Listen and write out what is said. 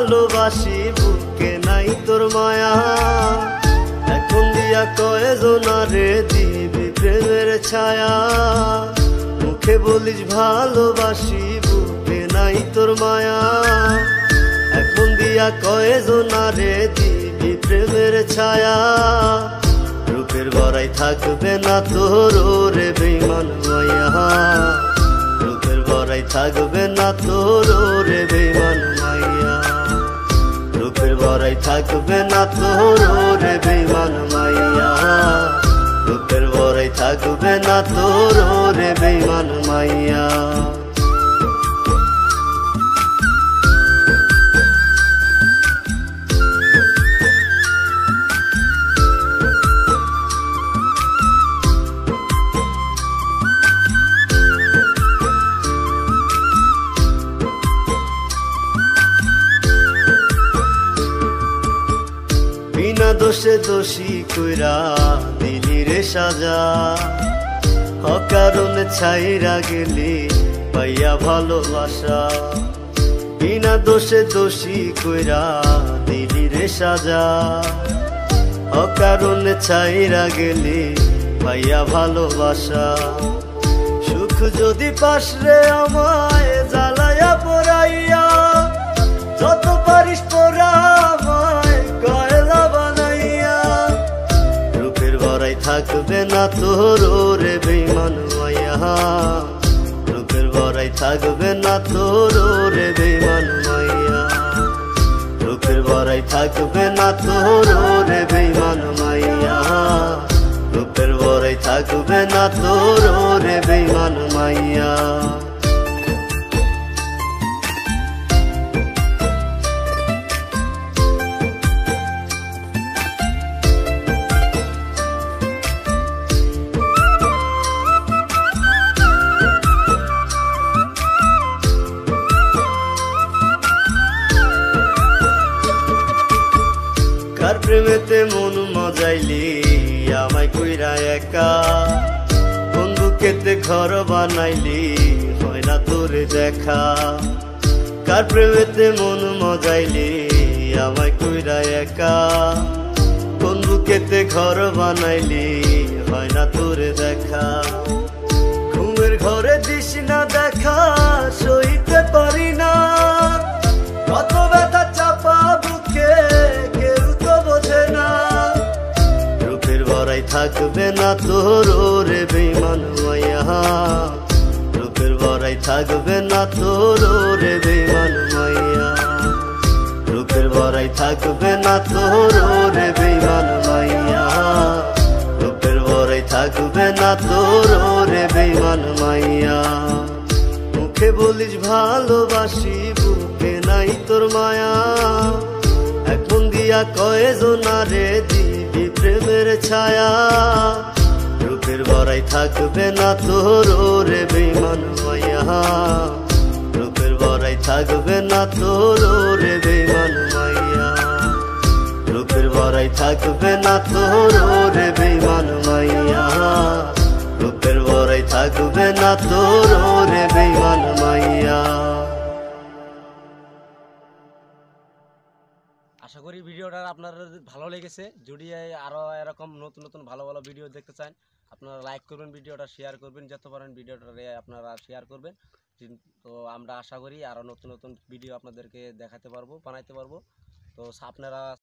ভালোবাসি বুকে নাই তোর মায়া। এখন দিয়া কয়জনারে দিবি প্রেমের ছায়া। মুখে বলিস ভালোবাসি বুকে নাই তোর মায়া। এখন দিয়া কয়জনারে দিবি প্রেমের ছায়া। রূপের বড়াই থাকবে না তোর রে বেঈমান মাইয়া। রূপের বড়াই থাকবে না তোর রে বেঈমান মাইয়া। রূপের বড়াই থাকবে না তোর রে বেঈমান মাইয়া। রূপের বড়াই থাকবে না তোর রে বেঈমান মাইয়া। বিনা দোষে দোষী কইরা দিলি রে সাজা। অকারণে ছাইরা গেলি পাইয়া ভালোবাসা। বিনা দোষে দোষী কইরা দিলি রে সাজা। অকারণে ছাইরা গেলি পাইয়া ভালোবাসা। সুখ যদি পাস রে আমায় জ্বালায়া পোড়াইয়া। যত পারিস পোড়া আমায় কয়লা বানাইয়া। রূপের বড়াই থাকবে না তোর রে বেঈমান মাইয়া। রূপের বড়াই থাকবে না তোর রে বেঈমান মাইয়া। রূপের বড়াই থাকবে না তোর রে বেঈমান মাইয়া। রূপের বড়াই থাকবে না তোর রে বেঈমান মাইয়া। কার প্রেমেতে মন মজাইলি আমায় কইরা একা। বন্ধুকেতে ঘর বানাইলি হয় না তোরে দেখা। কার প্রেমেতে মন মজাইলি আমায় কইরা একা। বন্ধুকেতে ঘর বানাইলি হয় না তোরে দেখা। ঘুমের ঘরে দিস না দেখা সইতে পারি না। কত ব্যথা চাপা বুকে কেউ তো বোঝে না। রূপের বড়াই থাকবে না তোর রে বেঈমান মাইয়া। রূপের বড়াই থাকবে না তোর রে বেঈমান মাইয়া। রূপের বড়াই থাকবে না তোর রে বেঈমান মাইয়া। রূপের বড়াই থাকবে না তোর রে বেঈমান মাইয়া। মুখে বলিস ভালোবাসি বুকে নাই তোর মায়া। এখন দিয়া কয়জনারে দিবি প্রেমের ছায়া। রূপের বড়াই থাকবে না তোর রে বেঈমান মাইয়া। রূপের বড়াই থাকবে না তোর রে বেঈমান মাইয়া। রূপের বড়াই থাকবে না তোর রে বেঈমান মাইয়া। রূপের বড়াই থাকবে না তোর রে বেঈমান মাইয়া। আশা করি ভিডিওটা আপনার ভালো লেগেছে। যদি আরো এরকম নতুন নতুন ভালো ভালো ভিডিও দেখতে চান আপনারা লাইক করবেন, ভিডিওটা শেয়ার করবেন, যত পারেন ভিডিওটা আপনারা শেয়ার করবেন। তো আমরা আশা করি আরো নতুন নতুন ভিডিও আপনাদেরকে দেখাতে পারবো, বানাইতে পারবো। তো আপনারা